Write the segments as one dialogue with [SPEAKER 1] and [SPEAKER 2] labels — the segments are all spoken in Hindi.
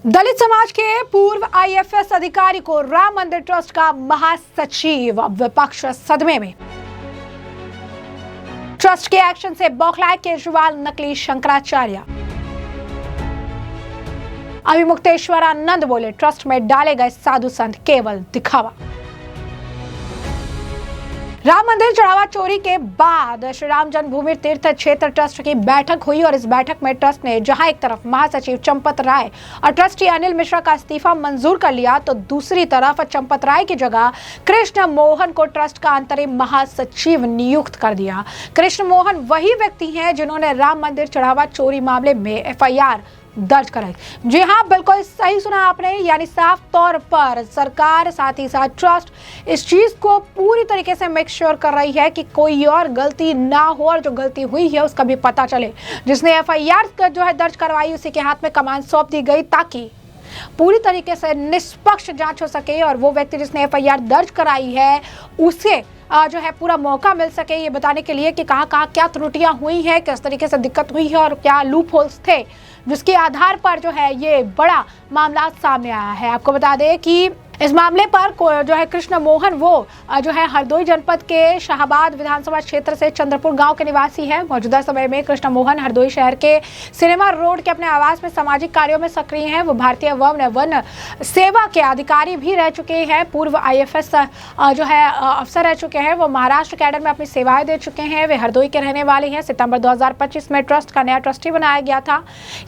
[SPEAKER 1] दलित समाज के पूर्व आईएफएस अधिकारी को राम मंदिर ट्रस्ट का महासचिव, विपक्ष सदमे में। ट्रस्ट के एक्शन से बौखलाए केजरीवाल, नकली शंकराचार्य। अभिमुक्तेश्वरानंद बोले, ट्रस्ट में डाले गए साधु संत केवल दिखावा। राम मंदिर चढ़ावा चोरी के बाद श्री राम जन्मभूमि तीर्थ क्षेत्र ट्रस्ट की बैठक हुई और इस बैठक में ट्रस्ट ने जहां एक तरफ महासचिव चंपत राय और ट्रस्टी अनिल मिश्रा का इस्तीफा मंजूर कर लिया, तो दूसरी तरफ चंपत राय की जगह कृष्ण मोहन को ट्रस्ट का अंतरिम महासचिव नियुक्त कर दिया। कृष्ण मोहन वही व्यक्ति हैं जिन्होंने राम मंदिर चढ़ावा चोरी मामले में एफआईआर दर्ज कराई। जी हाँ, बिल्कुल सही सुना आपने, यानी साफ तौर पर सरकार साथ ही साथ ट्रस्ट इस चीज को पूरी तरीके से मेक श्योर कर रही है कि कोई और गलती ना हो और जो गलती हुई है उसका भी पता चले। जिसने एफआईआर जो है दर्ज करवाई उसी के हाथ में कमान सौंप दी गई ताकि पूरी तरीके से निष्पक्ष जांच हो सके और वो व्यक्ति जिसने एफआईआर दर्ज कराई है उसे जो है पूरा मौका मिल सके ये बताने के लिए कि कहाँ क्या त्रुटियां हुई हैं, किस तरीके से दिक्कत हुई है और क्या लूप होल्स थे, जिसके आधार पर जो है ये बड़ा मामला सामने आया है। आपको बता दें कि इस मामले पर जो है कृष्ण मोहन वो जो है हरदोई जनपद के शाहबाद विधानसभा क्षेत्र से चंद्रपुर गांव के निवासी है। मौजूदा समय में कृष्ण मोहन हरदोई शहर के सिनेमा रोड के अपने आवास में सामाजिक कार्यों में सक्रिय हैं। वो भारतीय वन सेवा के अधिकारी भी रह चुके हैं, पूर्व आईएफएस जो है अफसर रह चुके हैं। वो महाराष्ट्र कैडर में अपनी सेवाएं दे चुके हैं। वे हरदोई के रहने वाले हैं। सितंबर 2025 में ट्रस्ट का नया ट्रस्टी बनाया गया था।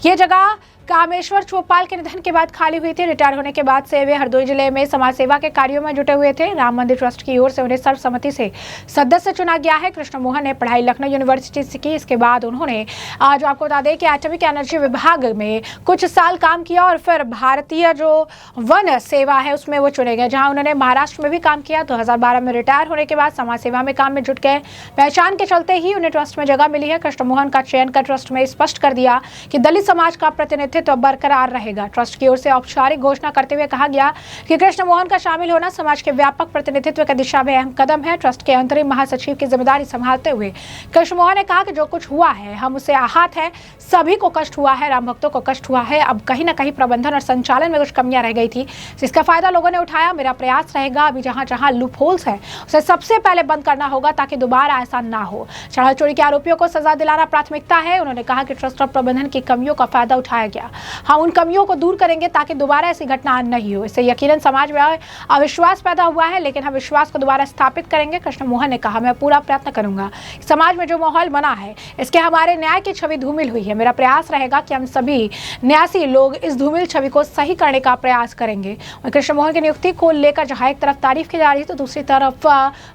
[SPEAKER 1] ये जगह कामेश्वर चौपाल के निधन के बाद खाली हुई थी। रिटायर होने के बाद से वे हरदोई जिले में समाज सेवा के कार्यों में जुटे हुए थे। राम मंदिर ट्रस्ट की ओर से उन्हें सर्वसम्मति से सदस्य चुना गया है। कृष्ण मोहन ने पढ़ाई लखनऊ यूनिवर्सिटी से की। इसके बाद उन्होंने जो आपको बता दें कि एटॉमिक एनर्जी विभाग में कुछ साल काम किया और फिर भारतीय जो वन सेवा है उसमें वो चुने गए, जहाँ उन्होंने महाराष्ट्र में भी काम किया। 2012 में रिटायर होने के बाद समाज सेवा में काम में जुट गए। पहचान के चलते ही उन्हें ट्रस्ट में जगह मिली है। कृष्ण मोहन का चयन कर ट्रस्ट में स्पष्ट कर दिया कि दलित समाज का प्रतिनिधित्व तो बरकरार रहेगा। ट्रस्ट की ओर से औपचारिक घोषणा करते हुए कहा गया कि कृष्ण मोहन का शामिल होना समाज के व्यापक प्रतिनिधित्व की दिशा में अहम कदम है। ट्रस्ट के अंतरिम महासचिव की जिम्मेदारी संभालते हुए कृष्ण मोहन ने कहा कि जो कुछ हुआ है हम उसे आहत है, सभी को कष्ट हुआ है, राम भक्तों को कष्ट हुआ है। अब कहीं ना कहीं प्रबंधन और संचालन में कुछ कमियां रह गई थी, जिसका फायदा लोगों ने उठाया। मेरा प्रयास रहेगा अभी जहां जहां लूप होल्स है उसे सबसे पहले बंद करना होगा ताकि दोबारा ऐसा ना हो। चढ़ावा चोरी के आरोपियों को सजा दिलाना प्राथमिकता है। उन्होंने कहा कि ट्रस्ट और प्रबंधन की कमियों का फायदा उठाया गया। हम उन कमियों को दूर करेंगे ताकि दोबारा ऐसी घटना नहीं हो। इससे यकीनन समाज में अविश्वास पैदा हुआ है, लेकिन हम विश्वास को दोबारा स्थापित करेंगे। कृष्ण मोहन ने कहा, मैं पूरा प्रयत्न करूंगा। समाज में जो माहौल बना है इसके हमारे न्याय की छवि धूमिल हुई है। मेरा प्रयास रहेगा कि हम सभी न्यासी लोग इस धूमिल छवि को सही करने का प्रयास करेंगे। कृष्ण मोहन की नियुक्ति को लेकर जहां एक तरफ तारीफ की जा रही है तो दूसरी तरफ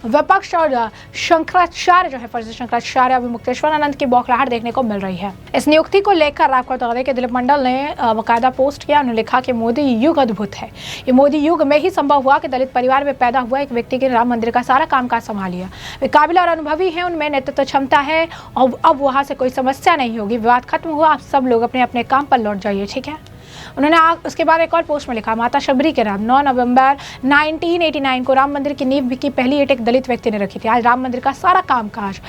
[SPEAKER 1] विपक्ष और शंकराचार्य जो है फर्जी शंकराचार्य अभिमुक्तेश्वरानंद की बौखलाहट देखने को मिल रही है। इस नियुक्ति को लेकर आपको बता दें कि दिलीप मंडल ने बाकायदा पोस्ट किया। उन्होंने लिखा कि मोदी युग अद्भुत है। ये मोदी युग में ही संभव हुआ कि दलित परिवार में पैदा हुआ एक व्यक्ति के राम मंदिर का सारा कामकाज संभाल लिया। वे काबिल और अनुभवी हैं, उनमें नेतृत्व क्षमता है और अब वहां से कोई समस्या नहीं होगी। विवाद खत्म हुआ, आप सब लोग अपने अपने काम पर लौट जाइए, ठीक है। उन्होंने उसके बाद एक और पोस्ट में लिखा, माता शबरी के नाम 9 नवंबर 1989 को राम मंदिर की नींव की पहली ईंट एक दलित व्यक्ति ने रखी थी। आज राम मंदिर का सारा कामकाज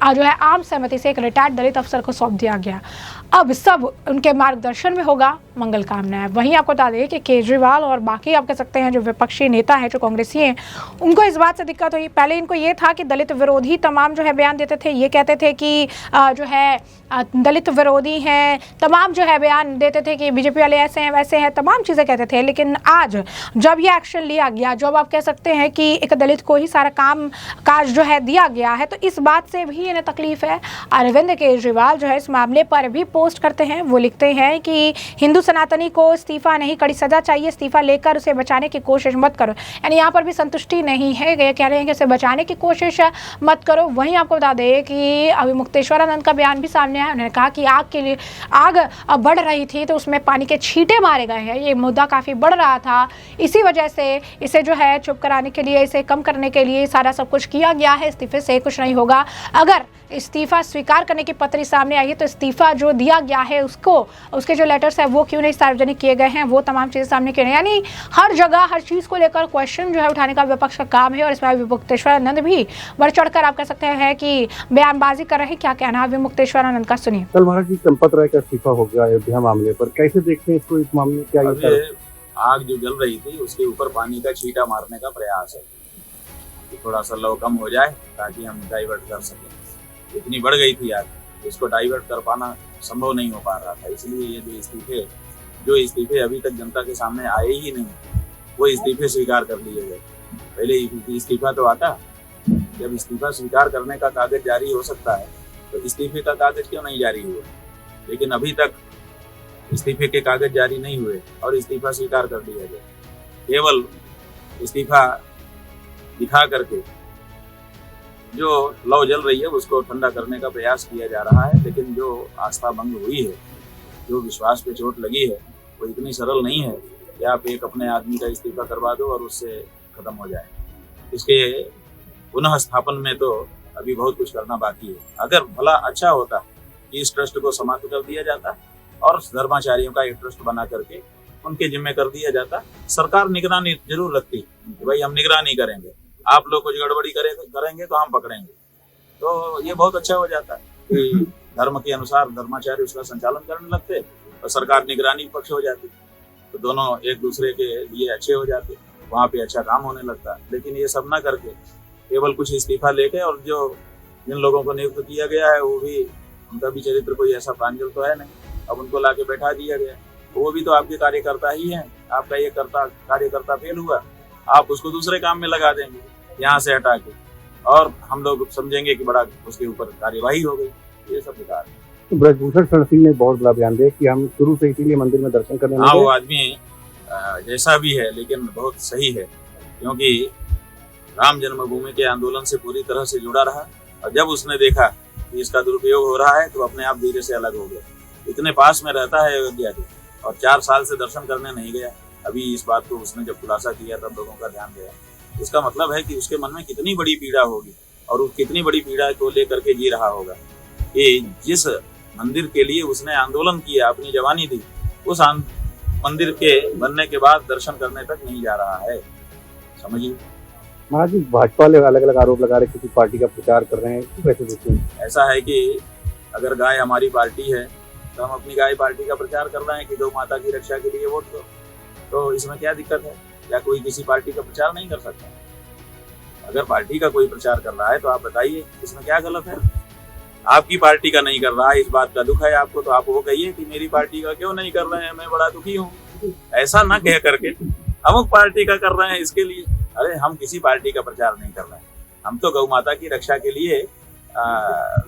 [SPEAKER 1] जो है आम सहमति से एक रिटायर्ड दलित अफसर को सौंप दिया गया। अब सब उनके मार्गदर्शन में होगा। मंगल कामना है। वहीं आपको बता दें कि केजरीवाल और बाकी आप कह सकते हैं जो विपक्षी नेता है, जो कांग्रेसी हैं, उनको इस बात से दिक्कत हुई। पहले इनको ये था कि दलित विरोधी तमाम जो है बयान देते थे। ये कहते थे कि जो है दलित विरोधी हैं, तमाम जो है बयान देते थे कि बीजेपी वाले ऐसे हैं वैसे हैं, तमाम चीज़ें कहते थे। लेकिन आज जब ये एक्शन लिया गया, जब आप कह सकते हैं कि एक दलित को ही सारा काम काज जो है दिया गया है, तो इस बात से भी इन्हें तकलीफ है। अरविंद केजरीवाल जो है इस मामले पर भी पोस्ट करते हैं। वो लिखते हैं कि हिंदू सनातनी को इस्तीफा नहीं, कड़ी सजा चाहिए। इस्तीफा लेकर उसे बचाने की कोशिश मत करो। यानी यहाँ पर भी संतुष्टि नहीं है। ये कह रहे हैं कि उसे बचाने की कोशिश मत करो। वहीं आपको बता दें कि अभिमुक्तेश्वरानंद का बयान भी सामने आया। उन्होंने कहा कि आग के लिए आग बढ़ रही थी तो उसमें पानी के छींटे मारे गए हैं। ये मुद्दा काफ़ी बढ़ रहा था, इसी वजह से इसे जो है चुप कराने के लिए, इसे कम करने के लिए सारा सब कुछ किया गया है। इस्तीफे से कुछ नहीं होगा। अगर इस्तीफा स्वीकार करने की पत्री सामने आई है तो इस्तीफा जो दिया गया है उसको, उसके जो लेटर्स है वो क्यों नहीं सार्वजनिक किए गए हैं, वो तमाम चीज़ें सामने क्यों नहीं। यानी हर जगह हर चीज़ को लेकर क्वेश्चन जो है उठाने का विपक्ष का काम है। और इसमें अभिमुक्तेश्वरानंद भी बढ़ चढ़कर आप कह सकते हैं कि बयानबाजी कर रहे हैं। क्या कहना है अभिमुक्तेश्वरानंद का, सुनिए।
[SPEAKER 2] कल महाराज जी चंपत राय का इस्तीफा हो गया अयोध्या मामले पर, कैसे देखते हैं आपको इस मामले में क्या
[SPEAKER 3] ये आग जो जल रही थी उसके ऊपर पानी का छींटा मारने का प्रयास है कि थोड़ा सा लो कम हो जाए ताकि हम डाइवर्ट कर सकें। इतनी बढ़ गई थी आग, इसको डाइवर्ट कर पाना संभव नहीं हो पा रहा था। इसलिए ये जो इस्तीफे अभी तक जनता के सामने आए ही नहीं, वो इस्तीफे स्वीकार कर लिए गए। पहले इस्तीफा तो आता, जब इस्तीफा स्वीकार करने का कागज जारी हो सकता है तो इस्तीफे का कागज क्यों नहीं जारी हुआ? लेकिन अभी तक इस्तीफे के कागज जारी नहीं हुए और इस्तीफा स्वीकार कर लिया गया। केवल इस्तीफा दिखा करके जो लौ जल रही है उसको ठंडा करने का प्रयास किया जा रहा है। लेकिन जो आस्था भंग हुई है, जो विश्वास पे चोट लगी है, वो इतनी सरल नहीं है कि आप एक अपने आदमी का इस्तीफा करवा दो और उससे खत्म हो जाए। इसके पुनः स्थापन में तो अभी बहुत कुछ करना बाकी है। अगर भला अच्छा होता कि इस ट्रस्ट को समाप्त कर दिया जाता और धर्माचार्यों का एक ट्रस्ट बना करके उनके जिम्मे कर दिया जाता। सरकार निगरानी जरूर रखती कि भाई हम निगरानी करेंगे, आप लोग कुछ गड़बड़ी करेंगे तो हम पकड़ेंगे, तो ये बहुत अच्छा हो जाता कि धर्म के अनुसार धर्माचार्य उसका संचालन करने लगते और सरकार निगरानी पक्ष हो जाती, तो दोनों एक दूसरे के लिए अच्छे हो जाते, वहाँ पे अच्छा काम होने लगता। लेकिन ये सब ना करके केवल कुछ इस्तीफा लेके, और जो जिन लोगों को नियुक्त किया गया है वो भी, उनका भी चरित्र कोई ऐसा प्रांजल तो है नहीं, अब उनको लाके बैठा दिया गया। वो भी तो आपके कार्यकर्ता ही हैं। आपका ये कार्यकर्ता फेल हुआ, आप उसको दूसरे काम में लगा देंगे यहाँ से हटा के, और हम लोग समझेंगे कि बड़ा उसके ऊपर कार्यवाही हो गई। ये सब बेकार है।
[SPEAKER 2] ब्रजभूषण शरण सिंह ने बहुत बड़ा बयान दिया कि हम शुरू से इसीलिए मंदिर में दर्शन करने लगे।
[SPEAKER 3] वो आदमी जैसा भी है लेकिन बहुत सही है, क्योंकि राम जन्मभूमि के आंदोलन से पूरी तरह से जुड़ा रहा, और जब उसने देखा कि इसका दुरुपयोग हो रहा है तो अपने आप धीरे से अलग हो गया। इतने पास में रहता है अयोध्या के, और 4 साल से दर्शन करने नहीं गया। अभी इस बात को उसने जब खुलासा किया तब लोगों का ध्यान गया। इसका मतलब है कि उसके मन में कितनी बड़ी पीड़ा होगी, और वो कितनी बड़ी पीड़ा को लेकर के जी रहा होगा कि जिस मंदिर के लिए उसने आंदोलन किया, अपनी जवानी दी, उस मंदिर के बनने के बाद दर्शन करने तक नहीं जा रहा है। समझिए
[SPEAKER 2] महाराज जी, भाजपा वाले अलग अलग आरोप लगा रहे किसी पार्टी का प्रचार कर रहे हैं, कैसे देखते हैं?
[SPEAKER 3] ऐसा है कि अगर गाय हमारी पार्टी है तो हम अपनी गाय पार्टी का प्रचार कर रहे हैं कि गौ माता की रक्षा के लिए वोट दो, तो इसमें क्या दिक्कत है? या कोई किसी पार्टी का प्रचार नहीं कर सकता? अगर पार्टी का कोई प्रचार कर रहा है तो आप बताइए इसमें क्या गलत है? आपकी पार्टी का नहीं कर रहा है, इस बात का दुख है आपको, तो आप वो कहिए कि मेरी पार्टी का क्यों नहीं कर रहे हैं, मैं बड़ा दुखी हूँ। ऐसा ना कह करके अमुक पार्टी का कर रहे हैं इसके लिए। अरे हम किसी पार्टी का प्रचार नहीं कर रहे हैं, हम तो गौ माता की रक्षा के लिए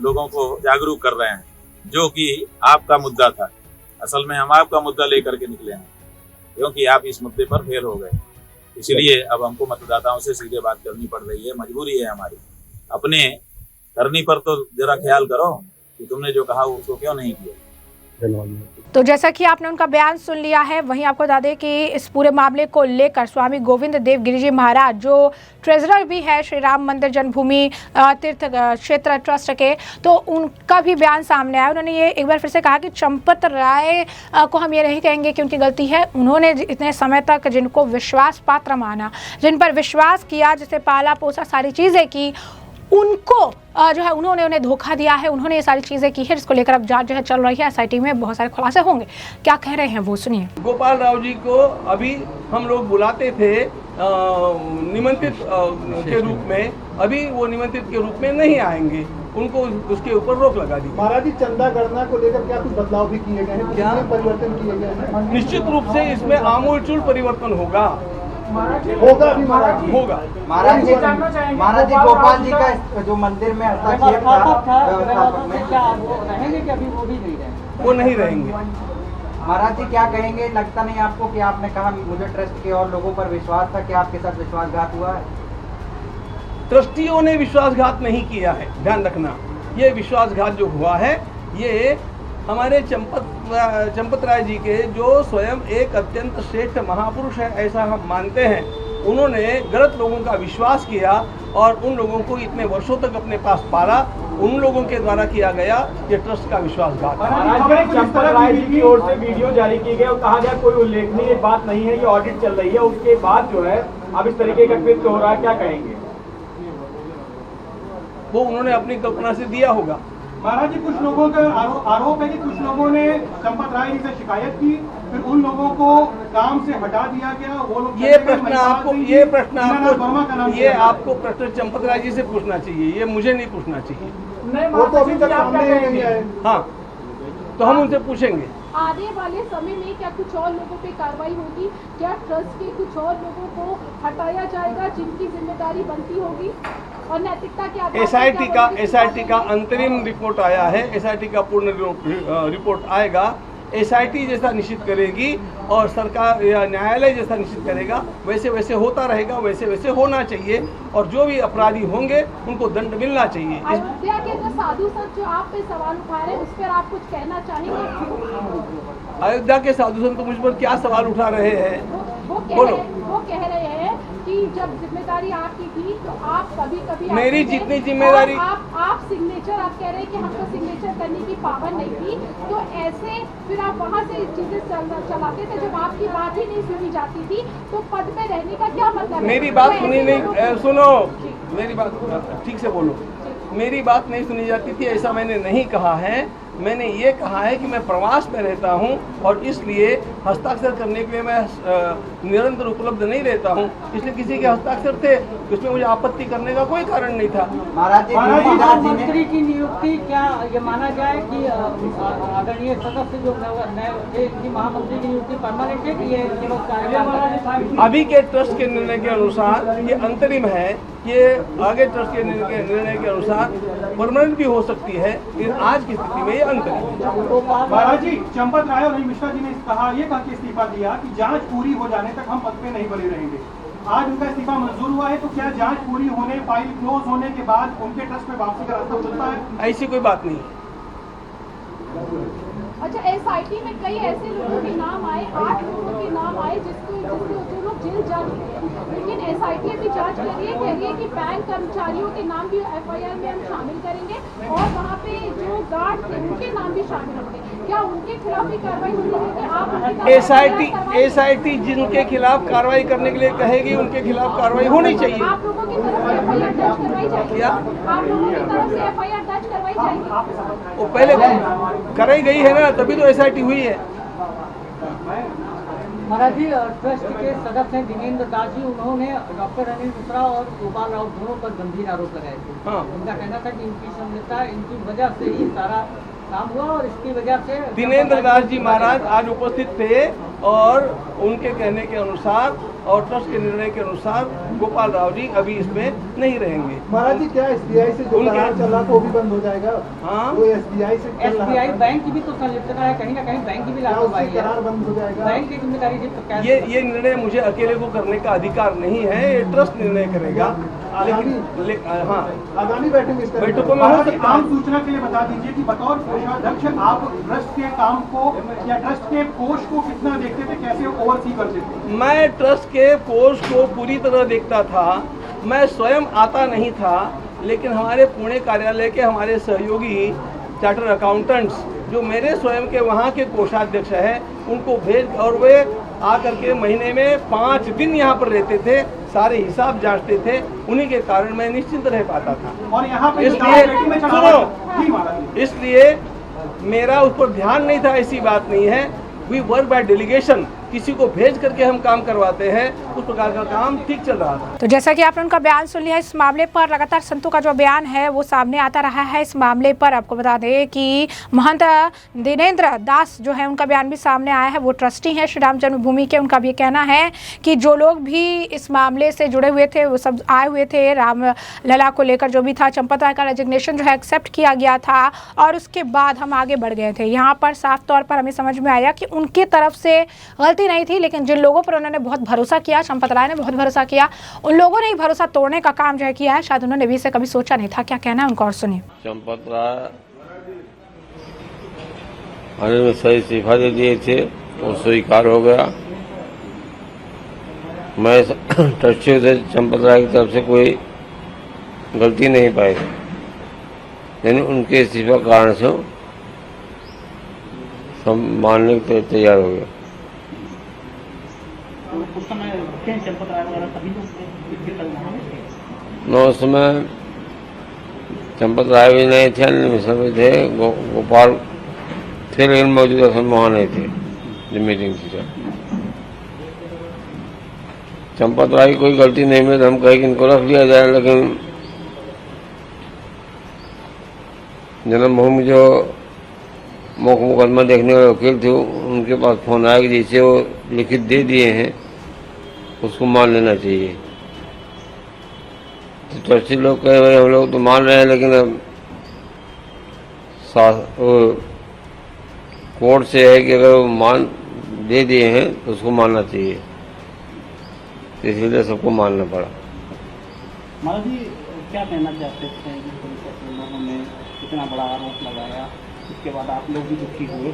[SPEAKER 3] लोगों को जागरूक कर रहे हैं, जो कि आपका मुद्दा था। असल में हम आपका मुद्दा लेकर के निकले हैं, क्योंकि आप इस मुद्दे पर फेल हो गए। इसलिए अब हमको मतदाताओं से सीधे बात करनी पड़ रही है, मजबूरी है हमारी। अपने करनी पर तो जरा ख्याल करो कि तुमने जो कहा उसको क्यों नहीं किया।
[SPEAKER 2] धन्यवाद।
[SPEAKER 1] तो जैसा कि आपने उनका बयान सुन लिया है, वहीं आपको बता दें कि इस पूरे मामले को लेकर स्वामी गोविंद देव गिरि जी महाराज, जो ट्रेजरर भी है श्री राम मंदिर जन्मभूमि तीर्थ क्षेत्र ट्रस्ट के, तो उनका भी बयान सामने आया। उन्होंने ये एक बार फिर से कहा कि चंपत राय को हम ये नहीं कहेंगे कि उनकी गलती है। उन्होंने इतने समय तक जिनको विश्वास पात्र माना, जिन पर विश्वास किया, जिसे पाला पोसा, सारी चीज़ें की, उनको जो है उन्होंने उन्हें धोखा दिया है। उन्होंने ये सारी चीज़ें की है, जिसको लेकर अब जांच जो है चल रही है। एसआईटी में बहुत सारे खुलासे होंगे। क्या कह रहे हैं वो सुनिए।
[SPEAKER 4] गोपाल राव जी को अभी हम लोग बुलाते थे निमंत्रित के रूप में, अभी वो निमंत्रित के रूप में नहीं आएंगे, उनको उसके ऊपर रोक लगा दी।
[SPEAKER 5] महाराज जी, चंदा गणना को लेकर क्या कुछ बदलाव भी किए गए हैं? क्या परिवर्तन किए गए हैं?
[SPEAKER 4] निश्चित रूप से इसमें आमूलचूल परिवर्तन होगा
[SPEAKER 5] अभी
[SPEAKER 4] होगा।
[SPEAKER 6] महाराज जी गोपाल जी का जो मंदिर में हस्तक्षेप
[SPEAKER 4] वो नहीं रहेंगे।
[SPEAKER 6] महाराज जी क्या कहेंगे? लगता नहीं आपको कि आपने कहा मुझे ट्रस्ट के और लोगों पर विश्वास था, कि आपके साथ विश्वासघात हुआ है?
[SPEAKER 4] ट्रस्टियों ने विश्वासघात नहीं किया है, ध्यान रखना। ये विश्वासघात जो हुआ है ये हमारे चंपत राय जी के, जो स्वयं एक अत्यंत श्रेष्ठ महापुरुष है ऐसा हम मानते हैं, उन्होंने गलत लोगों का विश्वास किया और उन लोगों को इतने वर्षों तक अपने पास पाला। उन लोगों के द्वारा किया गया ये ट्रस्ट का विश्वासघात।
[SPEAKER 5] चंपत राय जी की ओर से वीडियो जारी की गई और कहा गया कोई उल्लेखनीय बात नहीं है, ये ऑडिट चल रही है। उसके बाद जो है अब इस तरीके का कृत्य हो रहा है, क्या कहेंगे?
[SPEAKER 4] वो उन्होंने अपनी कल्पना से दिया होगा।
[SPEAKER 5] महाराज जी, कुछ लोगों का आरोप है कि कुछ लोगों ने चंपत राय जी से शिकायत की
[SPEAKER 7] फिर उन लोगों को काम से हटा दिया गया, वो लोग
[SPEAKER 4] ये प्रश्न आपको प्रश्न चंपत राय जी से पूछना चाहिए, ये मुझे नहीं पूछना चाहिए।
[SPEAKER 7] वो तो अभी तक सामने ही नहीं आए।
[SPEAKER 4] हाँ, तो हम उनसे पूछेंगे।
[SPEAKER 8] आने वाले समय में क्या कुछ और लोगों पे कार्रवाई होगी? क्या ट्रस्ट के कुछ और लोगों को हटाया जाएगा जिनकी जिम्मेदारी बनती होगी? और नैतिकता के आधार पर
[SPEAKER 4] एसआईटी का अंतरिम रिपोर्ट आया है, एसआईटी का पूर्ण रिपोर्ट आएगा। एसआईटी जैसा निश्चित करेगी और सरकार या न्यायालय जैसा निश्चित करेगा, वैसे वैसे होता रहेगा, वैसे वैसे होना चाहिए। और जो भी अपराधी होंगे उनको दंड मिलना चाहिए।
[SPEAKER 8] अयोध्या के जो साधु संत जो आप पे सवाल उठा रहे हैं, उस पर आप कुछ कहना चाहेंगे?
[SPEAKER 4] अयोध्या के साधु संत मुझ पर क्या सवाल उठा रहे हैं?
[SPEAKER 8] वो कह रहे हैं कि जब जिम्मेदारी आपकी थी तो आप कभी
[SPEAKER 4] मेरी जितनी जिम्मेदारी
[SPEAKER 8] आप सिग्नेचर, आप कह रहे हैं कि हमको सिग्नेचर करने की पावर नहीं थी, तो ऐसे फिर आप वहाँ से चीजें चलाते थे। जब आपकी बात ही नहीं सुनी जाती थी तो पद में रहने का क्या मतलब?
[SPEAKER 4] मेरी बात सुनी नहीं, सुनो मेरी बात ठीक से बोलो। मेरी बात नहीं सुनी जाती थी ऐसा मैंने नहीं कहा है। मैंने ये कहा है कि मैं प्रवास में रहता हूँ और इसलिए हस्ताक्षर करने के लिए मैं निरंतर उपलब्ध नहीं रहता हूँ, इसलिए किसी के हस्ताक्षर थे उसमें मुझे आपत्ति करने का कोई कारण नहीं था।
[SPEAKER 6] महाराज
[SPEAKER 9] मंत्री की नियुक्ति क्या ये माना जाए कि आदरणीय सदस्य जो नए महामंत्री की नियुक्ति परमानेंट है कि ये
[SPEAKER 4] अभी के ट्रस्ट के निर्णय के अनुसार ये अंतरिम है, ये आगे ट्रस्ट के निर्णय के अनुसार परमानेंट भी हो सकती है, लेकिन आज की स्थिति में ये अंतरिम है।
[SPEAKER 7] महाराज जी, चंपत राय और अनिल मिश्रा जी ने ये कहा कि इस्तीफा दिया कि जांच पूरी हो जाने तक हम पद पे नहीं बने रहेंगे। आज उनका इस्तीफा मंजूर हुआ है, तो क्या जांच पूरी होने, फाइल क्लोज होने के बाद उनके ट्रस्ट में वापसी का रास्ता खुलता है?
[SPEAKER 4] ऐसी कोई बात नहीं।
[SPEAKER 8] अच्छा, एसआईटी में कई ऐसे लोगों के नाम आए, 8 लोगों के नाम आए जिसको जो लोग जेल जा चुके हैं, लेकिन एसआईटी भी जांच कर रही है, कह रही है कि बैंक कर्मचारियों के नाम भी एफआईआर में हम शामिल करेंगे और वहाँ पे जो गार्ड थे उनके नाम भी शामिल होंगे। क्या उनके खिलाफ भी कार्रवाई होगी? आप
[SPEAKER 4] एसआईटी जिनके खिलाफ कार्रवाई करने के लिए कहेगी उनके खिलाफ कार्रवाई होनी चाहिए।
[SPEAKER 8] आप लोगों की तरफ से एफआईआर दर्ज करवाई जाएगी? आप लोगों की तरफ से एफआईआर दर्ज करवाई जाएगी?
[SPEAKER 4] वो पहले कराई गई है ना, तभी तो एसआईटी हुई है।
[SPEAKER 9] महाराज जी, ट्रस्ट के सदस्य दिनेंद्र दास जी, उन्होंने डॉक्टर अनिल मिश्रा और गोपाल राव दोनों पर गंभीर आरोप लगाए थे।
[SPEAKER 4] हाँ।
[SPEAKER 9] उनका कहना था कि इनकी संलिप्तता, इनकी वजह से ही सारा काम हुआ और इसकी वजह से
[SPEAKER 4] दिनेंद्र दास जी महाराज आज उपस्थित थे और उनके कहने के अनुसार और ट्रस्ट के निर्णय के अनुसार गोपाल राव जी अभी इसमें नहीं रहेंगे।
[SPEAKER 7] महाराज जी, क्या एसबीआई से जो करार चल रहा था वो भी बंद हो जाएगा?
[SPEAKER 4] हाँ,
[SPEAKER 7] वो एसबीआई
[SPEAKER 9] बैंक की भी तो संलिप्तता है, कहीं ना कहीं बैंक की भी लापरवाही है,
[SPEAKER 7] करार बंद हो जाएगा।
[SPEAKER 9] बैंक की जिम्मेदारी तो
[SPEAKER 4] ये निर्णय मुझे अकेले को करने का अधिकार नहीं है, ये ट्रस्ट निर्णय करेगा। लेकिन हाँ,
[SPEAKER 7] आगामी बैठकों में
[SPEAKER 4] हो सकता है।
[SPEAKER 7] आम सूचना के लिए बता दीजिए कि बतौर कोषाध्यक्ष आप ट्रस्ट के काम को या ट्रस्ट के कोष को कितना देखते थे, कैसे ओवरसी करते थे?
[SPEAKER 4] मैं ट्रस्ट के कोष को पूरी तरह देखता था। मैं स्वयं आता नहीं था, लेकिन हमारे पुणे कार्यालय के हमारे सहयोगी चार्टर अकाउंटेंट्स जो मेरे स्वयं के वहाँ के कोषाध्यक्ष हैं, उनको भेज और वे आकर के महीने में 5 दिन यहाँ पर रहते थे, सारे हिसाब जांचते थे। उन्हीं के कारण मैं निश्चिंत रह पाता था।
[SPEAKER 7] और यहाँ पे
[SPEAKER 4] इसलिए मेरा उस पर ध्यान नहीं था, ऐसी बात नहीं है। वी वर्क बाय डेलीगेशन, किसी को भेज करके हम काम करवाते हैं, उस प्रकार का काम ठीक चल रहा था।
[SPEAKER 1] तो जैसा कि आपने उनका बयान सुन लिया, इस मामले पर लगातार संतों का जो बयान है वो सामने आता रहा है। इस मामले पर आपको बता दें कि महंत दिनेंद्र दास जो है उनका बयान भी सामने आया है। वो ट्रस्टी हैं श्री राम जन्मभूमि के। उनका भी कहना है कि जो लोग भी इस मामले से जुड़े हुए थे वो सब आए हुए थे। राम लला को लेकर जो भी था, चंपत राय का रेजिग्नेशन जो है एक्सेप्ट किया गया था और उसके बाद हम आगे बढ़ गए थे। यहाँ पर साफ तौर पर हमें समझ में आया कि उनकी तरफ से गलती नहीं थी, लेकिन जिन लोगों पर उन्होंने बहुत भरोसा किया, चंपत राय ने बहुत भरोसा किया, उन लोगों ने ही भरोसा तोड़ने का काम जो है किया है। शायद उन्होंने भी इसे कभी सोचा नहीं था। क्या कहना है उनका, और सुनिए।
[SPEAKER 10] चंपत राय अनिल मिश्रा इस्तीफा दे दिए थे, वो स्वीकार हो गया। मैं ट्रस्टियों से चंपत राय की तरफ से कोई गलती नहीं पाई, यानी उनके इस्तीफा कारण से सब मानने के लिए तैयार हो गए। उस समय चंपत राय भी नहीं थे, अनिल मिश्रा भी थे, गोपाल थे, लेकिन मौजूदा समय वहाँ नहीं थे। जो मीटिंग थी सर। चंपत राय की कोई गलती नहीं मिली, हम कहे कि इनको रख लिया जाए, लेकिन जन्मभूमि जो मुकदमा देखने वाले वकील थे उनके पास फोन आया कि जैसे वो लिखित दे दिए हैं उसको मान लेना चाहिए। तो ट्रस्टी लोग कहे भाई हम लोग तो मान रहे हैं, लेकिन अब कोर्ट से है कि अगर वो मान दे दिए हैं तो उसको मानना चाहिए, तो इसलिए सबको मानना पड़ा।
[SPEAKER 9] महाराज जी क्या कहना चाहते थे जिस तरीके से लोगों ने इतना बड़ा आरोप लगाया, उसके बाद आप लोग भी दुखी हुए?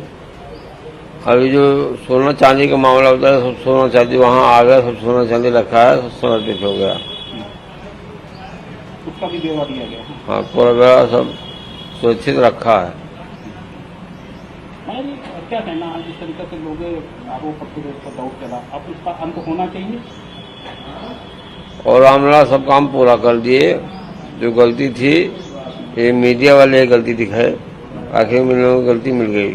[SPEAKER 10] अभी जो सोना चांदी का मामला होता है, सब सोना चांदी वहाँ आ गया, सब सोना चांदी रखा है, सब समर्पित हो गया,
[SPEAKER 9] उसका भी ब्यौरा दिया गया।
[SPEAKER 10] हाँ पूरा ब्यौरा सब सुरक्षित रखा है।
[SPEAKER 9] महाराज जी क्या कहना है जिस तरीके से लोग आरोप प्रत्यारोप पर दौड़ चला, अब उसका अंत होना चाहिए?
[SPEAKER 10] और रामला सब काम पूरा कर दिए, जो गलती थी ये मीडिया वाले गलती दिखाए, आखिर में लोगों को गलती मिल गई,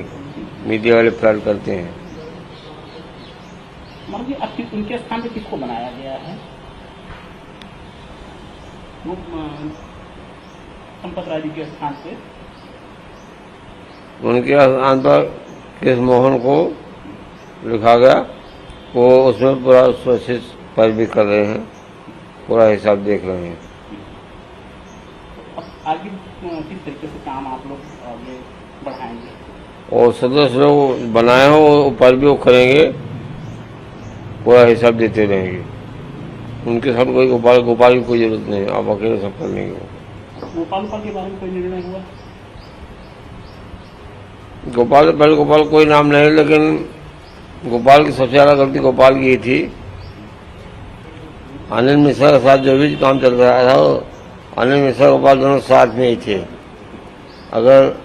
[SPEAKER 10] मीडिया वाले फ्रॉड करते हैं।
[SPEAKER 9] महाराज जी अब उनके स्थान पे किसको बनाया गया है? वो चंपत राय जी के स्थान पे
[SPEAKER 10] उनके स्थान पर कृष्ण मोहन को लिखा गया, वो उसमें पूरा सुरक्षित पैरवी कर रहे हैं, पूरा हिसाब देख रहे हैं।
[SPEAKER 9] अब आगे किस तरीके से काम आप लोग आगे बढ़ाएंगे?
[SPEAKER 10] और सदस्य लोग बनाए हो ऊपर भी वो करेंगे, पूरा हिसाब देते रहेंगे। उनके साथ कोई गोपाल की कोई जरूरत नहीं, आप अकेले सब कर लेंगे।
[SPEAKER 9] गोपाल के बारे में कोई निर्णय हुआ?
[SPEAKER 10] गोपाल कोई नाम नहीं, लेकिन गोपाल की सबसे ज्यादा गलती गोपाल की ही थी। अनिल मिश्रा के साथ जो भी काम चल रहा था, अनिल मिश्रा गोपाल दोनों साथ में ही थे। अगर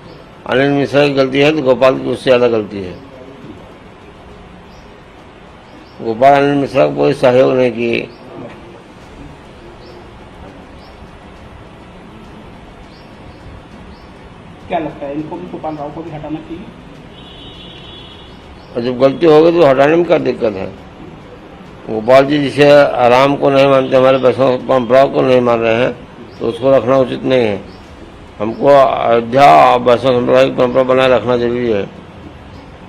[SPEAKER 10] अनिल मिश्रा की गलती है तो गोपाल की उससे ज्यादा गलती है। गोपाल अनिल मिश्रा को कोई सहयोग नहीं किए।
[SPEAKER 9] क्या लगता है इनको भी गोपाल राव को भी हटाना चाहिए?
[SPEAKER 10] और जब गलती हो गई तो हटाने में क्या दिक्कत है? गोपाल जी जिसे आराम को नहीं मानते, हमारे वैष्णव परंपराओं को नहीं मान रहे हैं, तो उसको रखना उचित नहीं है। हमको अयोध्या और वैष्णव संप्रदाय की परंपरा बनाए रखना जरूरी है।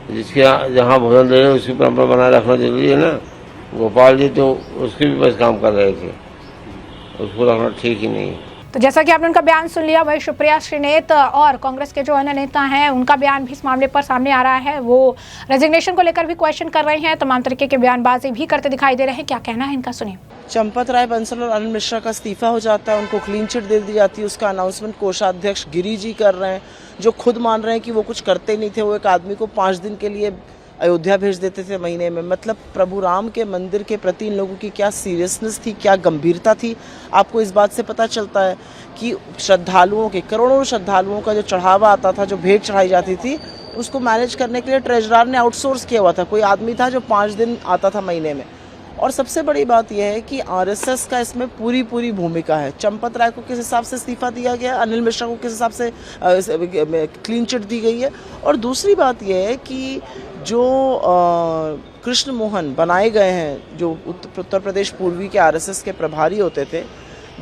[SPEAKER 10] जिसके जहाँ भोजन दे रहे उसकी परंपरा बनाए रखना जरूरी है ना। गोपाल जी तो उसके भी बस काम कर रहे थे, उसको रखना ठीक ही नहीं है।
[SPEAKER 1] तो जैसा कि आपने उनका बयान सुन लिया, वही सुप्रिया श्रीनेत और कांग्रेस के जो अन्य नेता हैं उनका बयान भी इस मामले पर सामने आ रहा है। वो रेजिग्नेशन को लेकर भी क्वेश्चन कर रहे हैं, तमाम तरीके के बयानबाजी भी करते दिखाई दे रहे हैं। क्या कहना है इनका, सुनिए।
[SPEAKER 11] चंपत राय बंसल और अनिल मिश्रा का इस्तीफा हो जाता है, उनको क्लीन चिट दे दी जाती है। उसका अनाउंसमेंट कोषाध्यक्ष गिरी जी कर रहे हैं, जो खुद मान रहे हैं कि वो कुछ करते नहीं थे। वो एक आदमी को 5 दिन के लिए अयोध्या भेज देते थे महीने में। मतलब प्रभु राम के मंदिर के प्रति इन लोगों की क्या सीरियसनेस थी, क्या गंभीरता थी, आपको इस बात से पता चलता है कि श्रद्धालुओं के, करोड़ों श्रद्धालुओं का जो चढ़ावा आता था, जो भेंट चढ़ाई जाती थी, उसको मैनेज करने के लिए ट्रेजरार ने आउटसोर्स किया हुआ था। कोई आदमी था जो 5 दिन आता था महीने में। और सबसे बड़ी बात यह है कि आरएसएस का इसमें पूरी भूमिका है। चंपत राय को किस हिसाब से इस्तीफा दिया गया, अनिल मिश्रा को किस हिसाब से क्लीन चिट दी गई है। और दूसरी बात यह है कि जो कृष्ण मोहन बनाए गए हैं, जो उत्तर प्रदेश पूर्वी के आरएसएस के प्रभारी होते थे,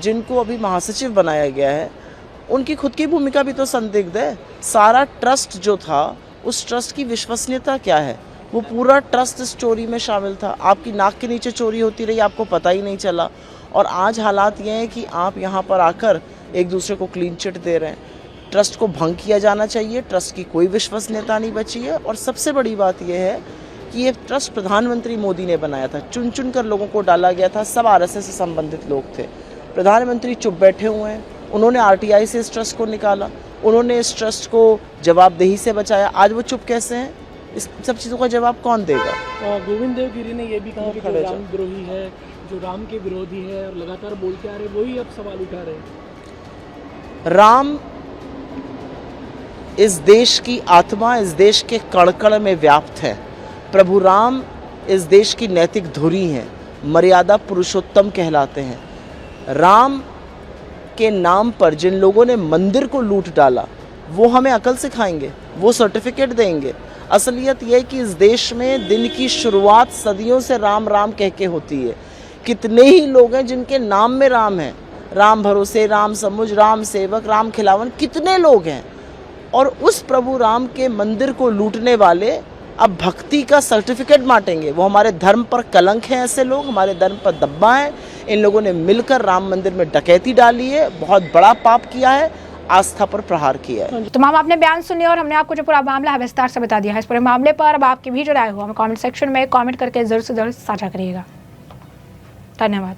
[SPEAKER 11] जिनको अभी महासचिव बनाया गया है, उनकी खुद की भूमिका भी तो संदिग्ध है। सारा ट्रस्ट जो था, उस ट्रस्ट की विश्वसनीयता क्या है? वो पूरा ट्रस्ट इस चोरी में शामिल था। आपकी नाक के नीचे चोरी होती रही, आपको पता ही नहीं चला। और आज हालात ये हैं कि आप यहाँ पर आकर एक दूसरे को क्लीन चिट दे रहे हैं। ट्रस्ट को भंग किया जाना चाहिए, ट्रस्ट की कोई विश्वसनीयता नहीं बची है। और सबसे बड़ी बात यह है कि ये ट्रस्ट प्रधानमंत्री मोदी ने बनाया था, चुन कर लोगों को डाला गया था, सब आरएसएस से संबंधित लोग थे। प्रधानमंत्री चुप बैठे हुए हैं, उन्होंने आरटीआई से इस ट्रस्ट को निकाला, उन्होंने इस ट्रस्ट को जवाबदेही से बचाया। आज वो चुप कैसे हैं? इस सब चीज़ों का जवाब कौन देगा?
[SPEAKER 12] गोविंद देव गिरी ने यह भी कहा कि जो रामद्रोही है, जो राम के विरोधी है और लगातार बोलते आ रहे, वही अब सवाल उठा रहे हैं।
[SPEAKER 11] राम इस देश की आत्मा, इस देश के कण-कण में व्याप्त है। प्रभु राम इस देश की नैतिक धुरी हैं, मर्यादा पुरुषोत्तम कहलाते हैं। राम के नाम पर जिन लोगों ने मंदिर को लूट डाला, वो हमें अकल सिखाएंगे, वो सर्टिफिकेट देंगे। असलियत ये है कि इस देश में दिन की शुरुआत सदियों से राम राम कह के होती है। कितने ही लोग हैं जिनके नाम में राम है, राम भरोसे, राम समुझ, राम सेवक, राम खिलावन, कितने लोग हैं। और उस प्रभु राम के मंदिर को लूटने वाले अब भक्ति का सर्टिफिकेट बांटेंगे। वो हमारे धर्म पर कलंक हैं, ऐसे लोग हमारे धर्म पर दब्बा हैं। इन लोगों ने मिलकर राम मंदिर में डकैती डाली है, बहुत बड़ा पाप किया है, आस्था पर प्रहार किया है।
[SPEAKER 1] तमाम आपने बयान सुने और हमने आपको जो पूरा मामला है विस्तार से बता दिया है। इस पूरे मामले पर अब आपकी भी जो राय हो हमें कमेंट सेक्शन में कमेंट करके जरूर से जरूर साझा करिएगा। धन्यवाद।